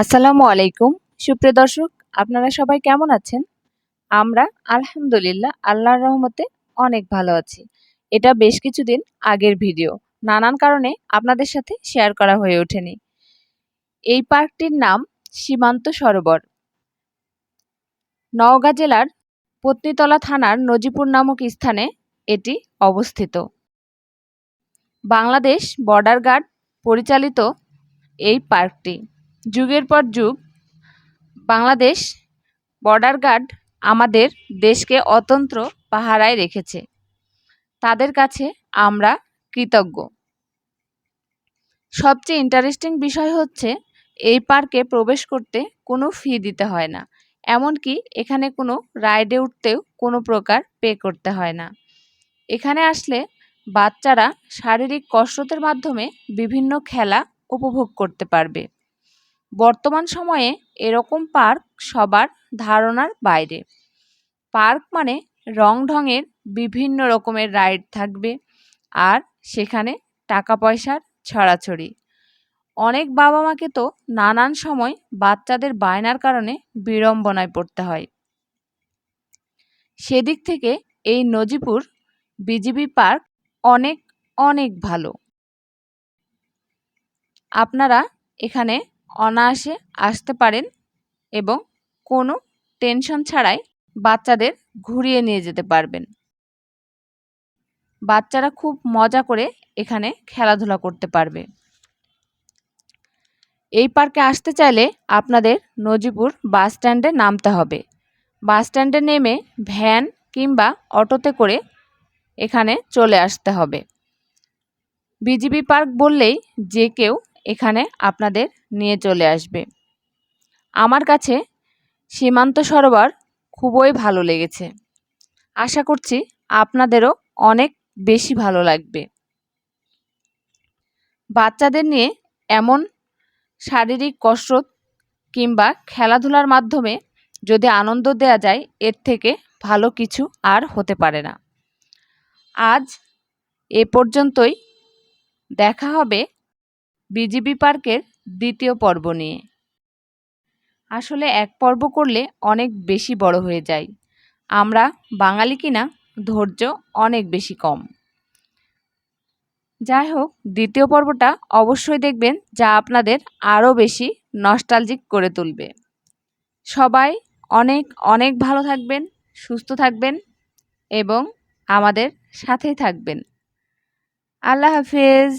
আসসালামু আলাইকুম। সুপ্রিয় দর্শক, আপনারা সবাই কেমন আছেন? আমরা আলহামদুলিল্লাহ আল্লাহর রহমতে অনেক ভালো আছি। এটা বেশ কিছুদিন আগের ভিডিও। নানান কারণে আপনাদের সাথে শেয়ার করা হয়ে ওঠেনি। এই পার্কটির নাম সীমান্ত সরোবর। নওগাঁ জেলার পত্নীতলা থানার নজিপুর নামক স্থানে এটি অবস্থিত। বাংলাদেশ বর্ডার গার্ড পরিচালিত এই পার্কটি যুগের পর যুগ বাংলাদেশ বর্ডার গার্ড আমাদের দেশকে অতন্ত্র পাহারায় রেখেছে। তাদের কাছে আমরা কৃতজ্ঞ। সবচেয়ে ইন্টারেস্টিং বিষয় হচ্ছে এই পার্কে প্রবেশ করতে কোনো ফি দিতে হয় না, এমনকি এখানে কোনো রাইডে উঠতেও কোনো প্রকার পে করতে হয় না। এখানে আসলে বাচ্চারা শারীরিক কসরতের মাধ্যমে বিভিন্ন খেলা উপভোগ করতে পারবে। বর্তমান সময়ে এরকম পার্ক সবার ধারণার বাইরে। পার্ক মানে রং ঢঙের বিভিন্ন রকমের রাইড থাকবে, আর সেখানে টাকা পয়সার ছড়াছড়ি। অনেক বাবা মাকে তো নানান সময় বাচ্চাদের বায়নার কারণে বিড়ম্বনায় পড়তে হয়। সেদিক থেকে এই নজিপুর বিজিবি পার্ক অনেক অনেক ভালো। আপনারা এখানে অনায়াসে আসতে পারেন এবং কোনো টেনশন ছাড়াই বাচ্চাদের ঘুরিয়ে নিয়ে যেতে পারবেন। বাচ্চারা খুব মজা করে এখানে খেলাধুলা করতে পারবে। এই পার্কে আসতে চাইলে আপনাদের নজিপুর বাস স্ট্যান্ডে নামতে হবে। বাস স্ট্যান্ডে নেমে ভ্যান কিংবা অটোতে করে এখানে চলে আসতে হবে। বিজিবি পার্ক বললেই যে কেউ এখানে আপনাদের নিয়ে চলে আসবে। আমার কাছে সীমান্ত সরোবর খুবই ভালো লেগেছে। আশা করছি আপনাদেরও অনেক বেশি ভালো লাগবে। বাচ্চাদের নিয়ে এমন শারীরিক কসরত কিংবা খেলাধুলার মাধ্যমে যদি আনন্দ দেওয়া যায়, এর থেকে ভালো কিছু আর হতে পারে না। আজ এ পর্যন্তই। দেখা হবে বিজিবি পার্কের দ্বিতীয় পর্ব নিয়ে। আসলে এক পর্ব করলে অনেক বেশি বড় হয়ে যায়। আমরা বাঙালি কিনা ধৈর্য অনেক বেশি কম। যাই হোক, দ্বিতীয় পর্বটা অবশ্যই দেখবেন, যা আপনাদের আরও বেশি নস্টালজিক করে তুলবে। সবাই অনেক অনেক ভালো থাকবেন, সুস্থ থাকবেন এবং আমাদের সাথেই থাকবেন। আল্লাহ হাফেজ।